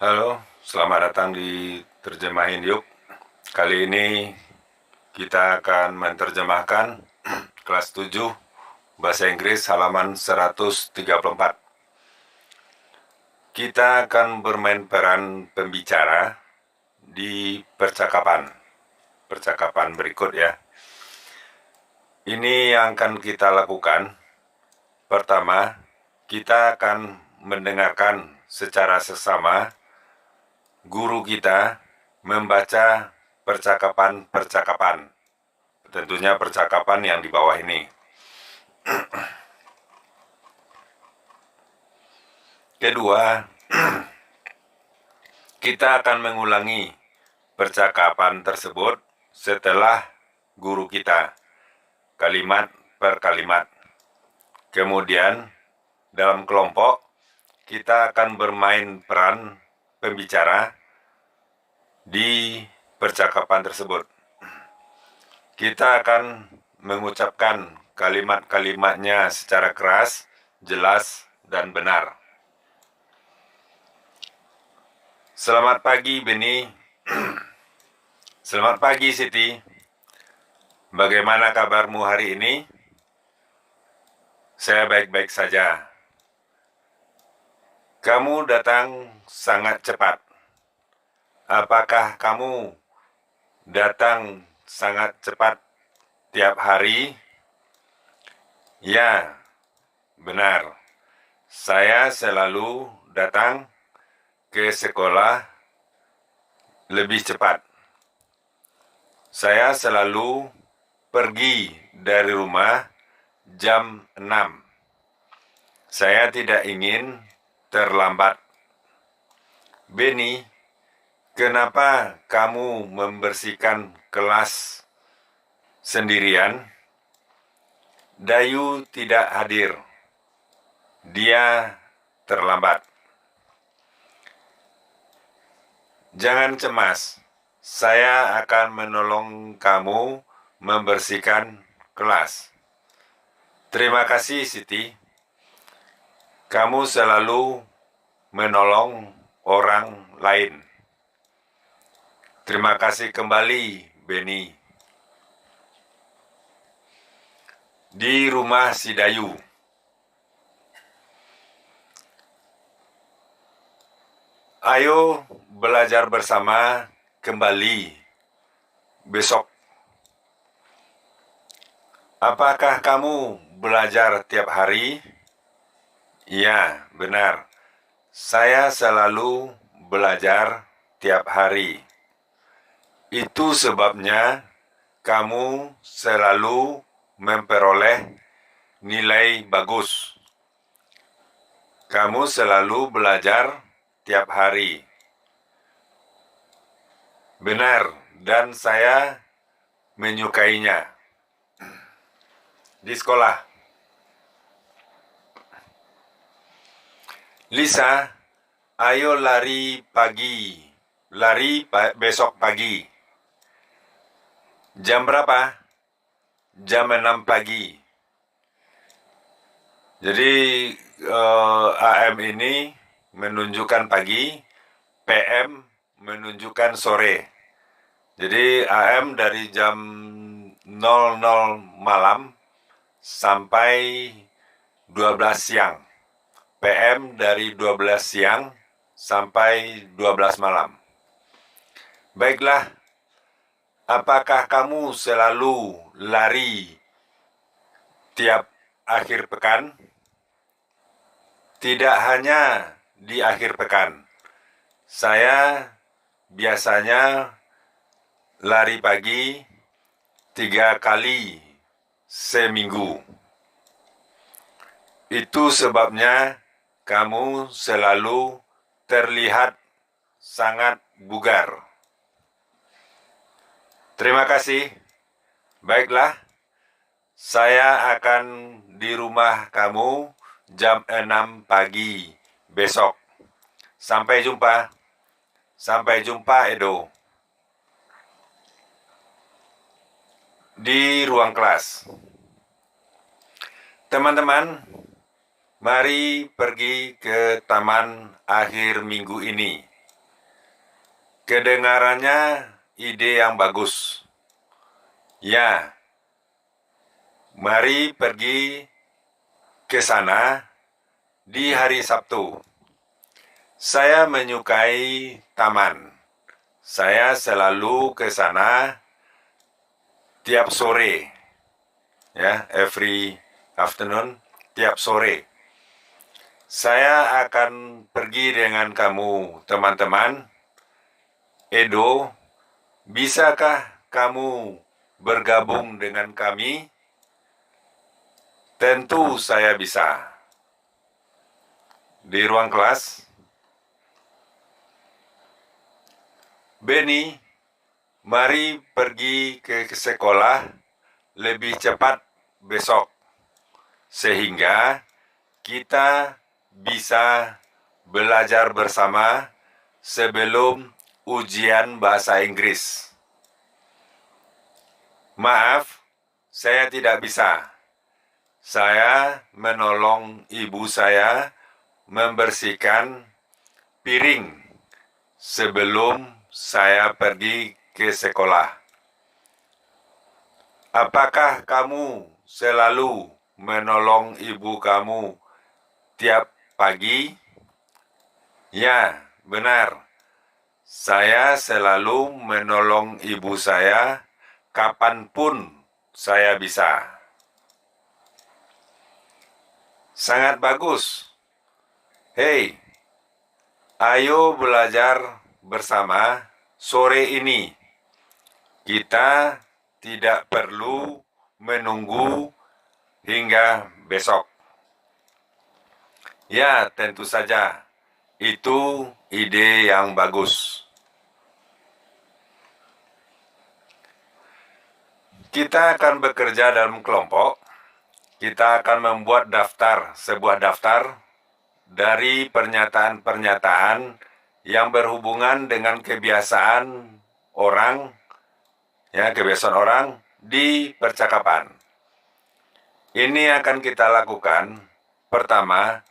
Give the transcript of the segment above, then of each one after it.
Halo, selamat datang di Terjemahin Yuk. Kali ini kita akan menerjemahkan kelas 7 Bahasa Inggris halaman 134. Kita akan bermain peran pembicara di percakapan berikut ya. Ini yang akan kita lakukan. Pertama, kita akan mendengarkan secara sesama guru kita membaca percakapan. Tentunya percakapan yang di bawah ini. Kedua, kita akan mengulangi percakapan tersebut setelah guru kita, kalimat per kalimat. Kemudian, dalam kelompok, kita akan bermain peran pembicara di percakapan tersebut. Kita akan mengucapkan kalimat-kalimatnya secara keras, jelas, dan benar. Selamat pagi, Beni. Selamat pagi, Siti. Bagaimana kabarmu hari ini? Saya baik-baik saja. Kamu datang sangat cepat. Apakah kamu datang sangat cepat tiap hari? Ya, benar. Saya selalu datang ke sekolah lebih cepat. Saya selalu pergi dari rumah jam 6. Saya tidak ingin terlambat. Beni, kenapa kamu membersihkan kelas sendirian? Dayu tidak hadir. Dia terlambat. Jangan cemas. Saya akan menolong kamu membersihkan kelas. Terima kasih, Siti. Kamu selalu menolong orang lain. Terima kasih kembali, Beni. Di rumah si Dayu. Ayo belajar bersama kembali besok. Apakah kamu belajar tiap hari? Ya, benar. Saya selalu belajar tiap hari. Itu sebabnya kamu selalu memperoleh nilai bagus. Kamu selalu belajar tiap hari. Benar, dan saya menyukainya. Di sekolah. Lisa, ayo lari pagi. Besok pagi. Jam berapa? Jam 6 pagi. Jadi AM ini menunjukkan pagi, PM menunjukkan sore. Jadi AM dari jam 00 malam sampai 12 siang. PM dari 12 siang sampai 12 malam. Baiklah, apakah kamu selalu lari tiap akhir pekan? Tidak hanya di akhir pekan. Saya biasanya lari pagi 3 kali seminggu. Itu sebabnya kamu selalu terlihat sangat bugar. Terima kasih. Baiklah, saya akan di rumah kamu jam 6 pagi besok. Sampai jumpa. Sampai jumpa, Edo. Di ruang kelas. Teman-teman, mari pergi ke taman akhir minggu ini. Kedengarannya ide yang bagus. Ya, mari pergi ke sana di hari Sabtu. Saya menyukai taman. Saya selalu ke sana tiap sore. Ya, every afternoon, tiap sore. Saya akan pergi dengan kamu, teman-teman. Edo, bisakah kamu bergabung dengan kami? Tentu saya bisa. Di ruang kelas, Benny, mari pergi ke sekolah lebih cepat besok, sehingga kita bisa belajar bersama sebelum ujian bahasa Inggris. Maaf, saya tidak bisa. Saya menolong ibu saya membersihkan piring sebelum saya pergi ke sekolah. Apakah kamu selalu menolong ibu kamu tiap pagi? Ya, benar. Saya selalu menolong ibu saya kapanpun saya bisa. Sangat bagus. Hei, ayo belajar bersama sore ini. Kita tidak perlu menunggu hingga besok. Ya, tentu saja. Itu ide yang bagus. Kita akan bekerja dalam kelompok. Kita akan membuat sebuah daftar dari pernyataan-pernyataan yang berhubungan dengan kebiasaan orang di percakapan. Ini akan kita lakukan. Pertama,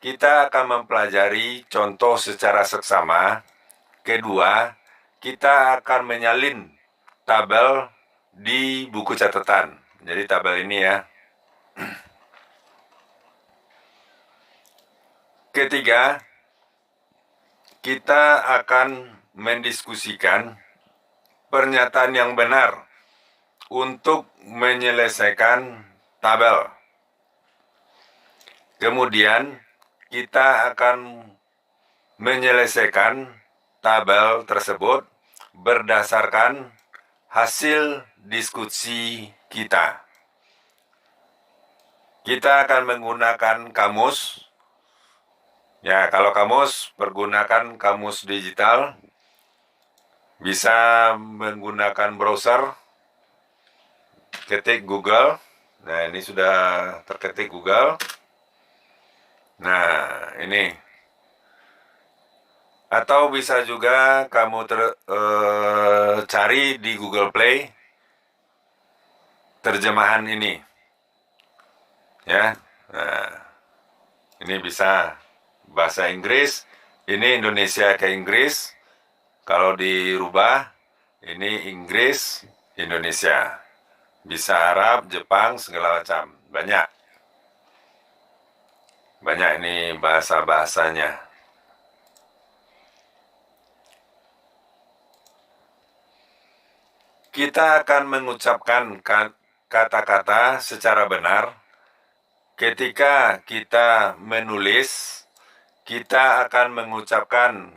kita akan mempelajari contoh secara seksama. Kedua, kita akan menyalin tabel di buku catatan. Jadi tabel ini ya. Ketiga, kita akan mendiskusikan pernyataan yang benar untuk menyelesaikan tabel. Kemudian, kita akan menyelesaikan tabel tersebut berdasarkan hasil diskusi kita. Kita akan menggunakan kamus. Ya, kalau kamus, pergunakan kamus digital. Bisa menggunakan browser. Ketik Google. Nah, ini sudah terketik Google. Nah, ini. Atau bisa juga kamu cari di Google Play terjemahan ini. Ya. Nah, ini bisa bahasa Inggris, ini Indonesia ke Inggris. Kalau dirubah, ini Inggris, Indonesia. Bisa Arab, Jepang, segala macam. Banyak. Banyak ini bahasa-bahasanya. Kita akan mengucapkan kata-kata secara benar. Ketika kita menulis, kita akan mengucapkan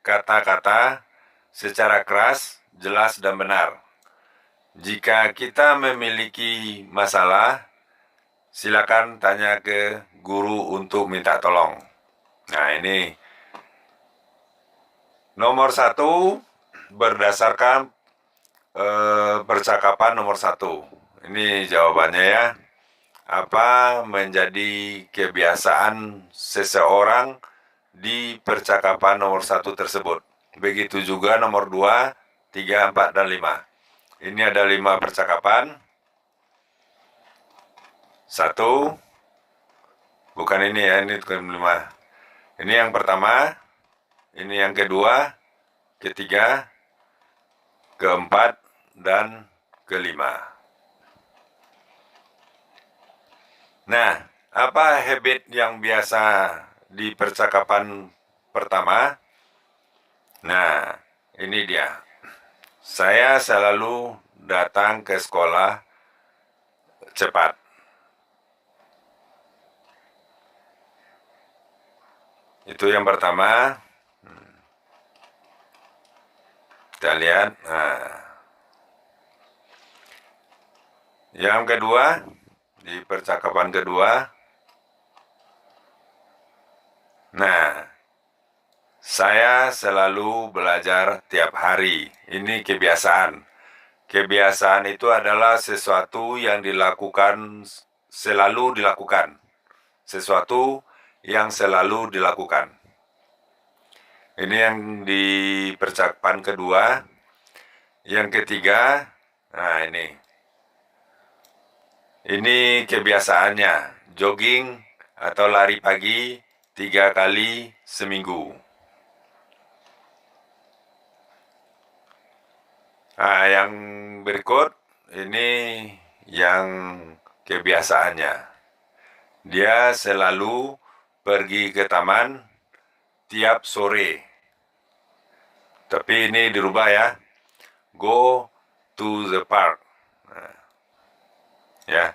kata-kata secara keras, jelas, dan benar. Jika kita memiliki masalah, silakan tanya ke guru untuk minta tolong. Nah, ini nomor 1 berdasarkan percakapan nomor 1. Ini jawabannya ya. Apa menjadi kebiasaan seseorang di percakapan nomor 1 tersebut. Begitu juga nomor 2, 3, 4, dan 5. Ini ada 5 percakapan. 1, bukan ini ya, ini bukan 5. Ini yang pertama, ini yang kedua, ketiga, keempat, dan kelima. Nah, apa habit yang biasa di percakapan pertama? Nah, ini dia. Saya selalu datang ke sekolah cepat. Itu yang pertama. Kita lihat. Nah, yang kedua, di percakapan kedua. Nah, saya selalu belajar tiap hari. Ini kebiasaan. Kebiasaan itu adalah sesuatu yang dilakukan, selalu dilakukan. Sesuatu yang selalu dilakukan. Ini yang di percakapan kedua. Yang ketiga, nah ini. Ini kebiasaannya, jogging atau lari pagi 3 kali seminggu. Nah, yang berikut ini yang kebiasaannya. Dia selalu pergi ke taman tiap sore. Tapi ini dirubah ya. Go to the park. Nah, ya.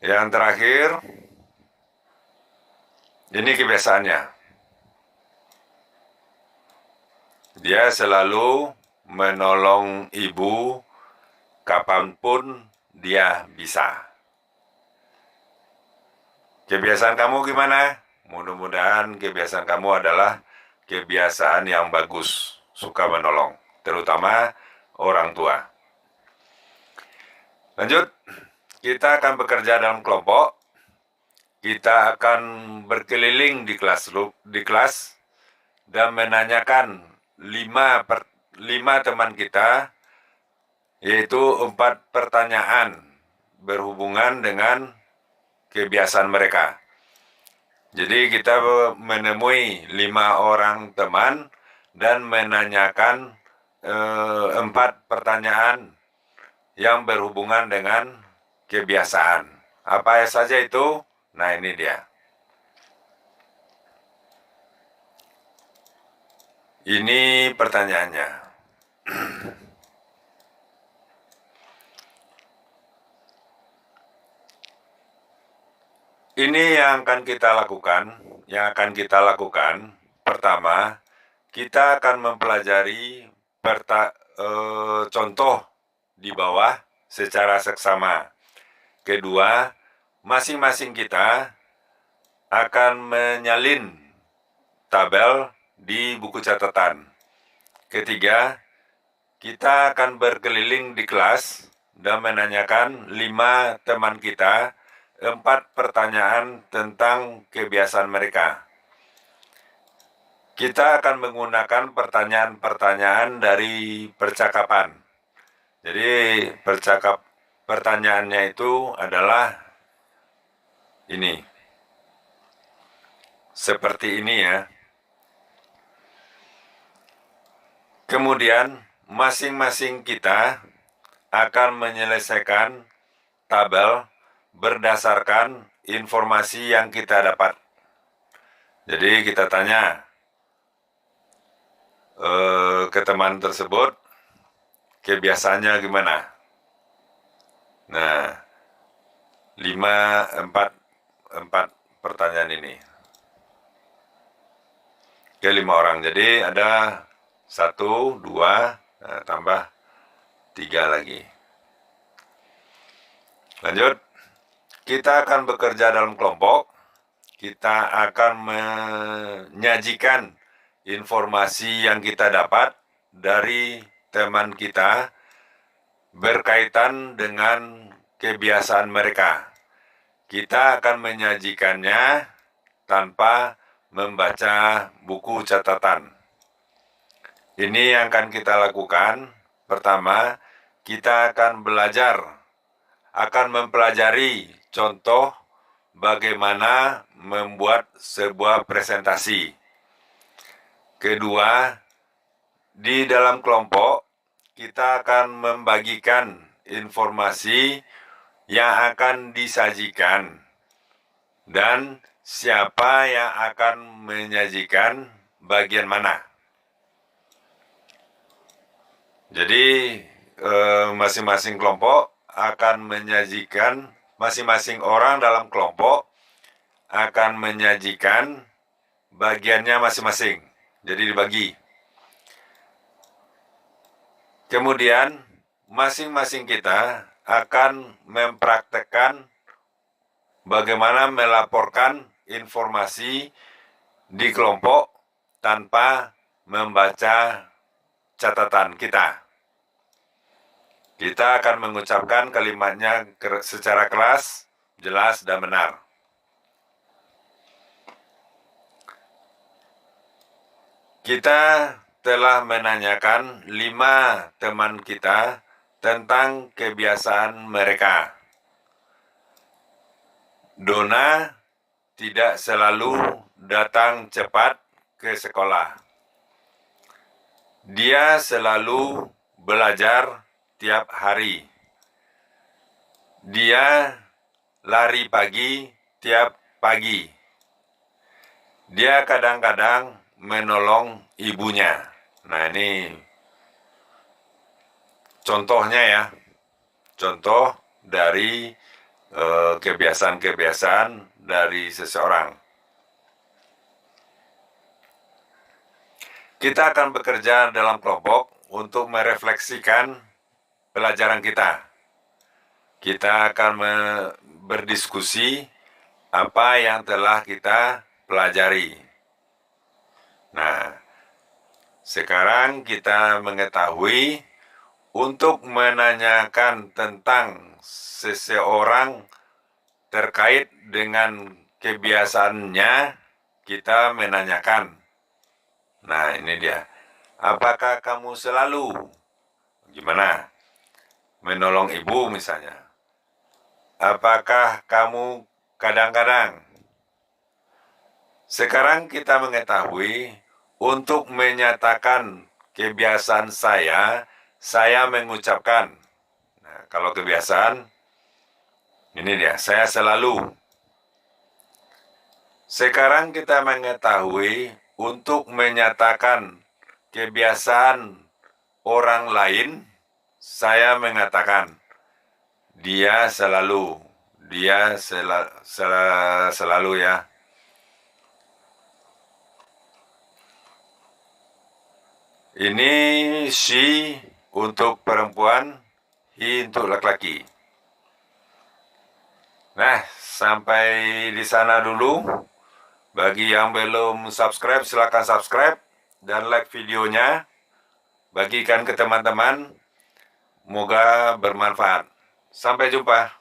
Yang terakhir, ini kebiasaannya. Dia selalu menolong ibu kapanpun dia bisa. Kebiasaan kamu gimana? Mudah-mudahan kebiasaan kamu adalah kebiasaan yang bagus, suka menolong, terutama orang tua. Lanjut, kita akan bekerja dalam kelompok. Kita akan berkeliling di kelas dan menanyakan 5 teman kita, yaitu 4 pertanyaan berhubungan dengan kebiasaan mereka. Jadi kita menemui 5 orang teman dan menanyakan 4 pertanyaan yang berhubungan dengan kebiasaan. Apa saja itu? Nah, ini dia. Ini pertanyaannya. Ini yang akan kita lakukan. Pertama, kita akan mempelajari contoh di bawah secara seksama. Kedua, masing-masing kita akan menyalin tabel di buku catatan. Ketiga, kita akan berkeliling di kelas dan menanyakan 5 teman kita 4 pertanyaan tentang kebiasaan mereka. Kita akan menggunakan pertanyaan-pertanyaan dari percakapan. Jadi pertanyaannya itu adalah ini. Seperti ini ya. Kemudian masing-masing kita akan menyelesaikan tabel berdasarkan informasi yang kita dapat. Jadi kita tanya ke teman tersebut, kebiasaannya gimana? Nah, 4 pertanyaan ini. Ke 5 orang. Jadi ada 1, 2, tambah 3 lagi. Lanjut, kita akan bekerja dalam kelompok. Kita akan menyajikan informasi yang kita dapat dari teman kita berkaitan dengan kebiasaan mereka. Kita akan menyajikannya tanpa membaca buku catatan. Ini yang akan kita lakukan. Pertama, kita akan mempelajari contoh bagaimana membuat sebuah presentasi. Kedua, di dalam kelompok kita akan membagikan informasi yang akan disajikan dan siapa yang akan menyajikan bagian mana. Jadi masing-masing kelompok akan menyajikan, masing-masing orang dalam kelompok akan menyajikan bagiannya masing-masing. Jadi dibagi. Kemudian masing-masing kita akan mempraktekkan bagaimana melaporkan informasi di kelompok tanpa membaca catatan kita. Kita akan mengucapkan kalimatnya secara keras, jelas, dan benar. Kita telah menanyakan 5 teman kita tentang kebiasaan mereka. Donna tidak selalu datang cepat ke sekolah. Dia selalu belajar tiap hari. Dia lari pagi tiap pagi. Dia kadang-kadang menolong ibunya. Nah, ini contohnya ya. Contoh dari kebiasaan-kebiasaan dari seseorang. Kita akan bekerja dalam kelompok untuk merefleksikan pelajaran kita. Kita akan berdiskusi apa yang telah kita pelajari. Nah, sekarang kita mengetahui untuk menanyakan tentang seseorang terkait dengan kebiasaannya, kita menanyakan. Nah, ini dia. Apakah kamu selalu gimana? Menolong ibu misalnya. Apakah kamu kadang-kadang? Sekarang kita mengetahui untuk menyatakan kebiasaan saya mengucapkan. Nah, kalau kebiasaan, ini dia, saya selalu. Sekarang kita mengetahui untuk menyatakan kebiasaan orang lain, saya mengatakan, dia selalu ya. Ini she untuk perempuan, he untuk laki-laki. Nah, sampai di sana dulu. Bagi yang belum subscribe, silakan subscribe dan like videonya. Bagikan ke teman-teman. Moga bermanfaat. Sampai jumpa.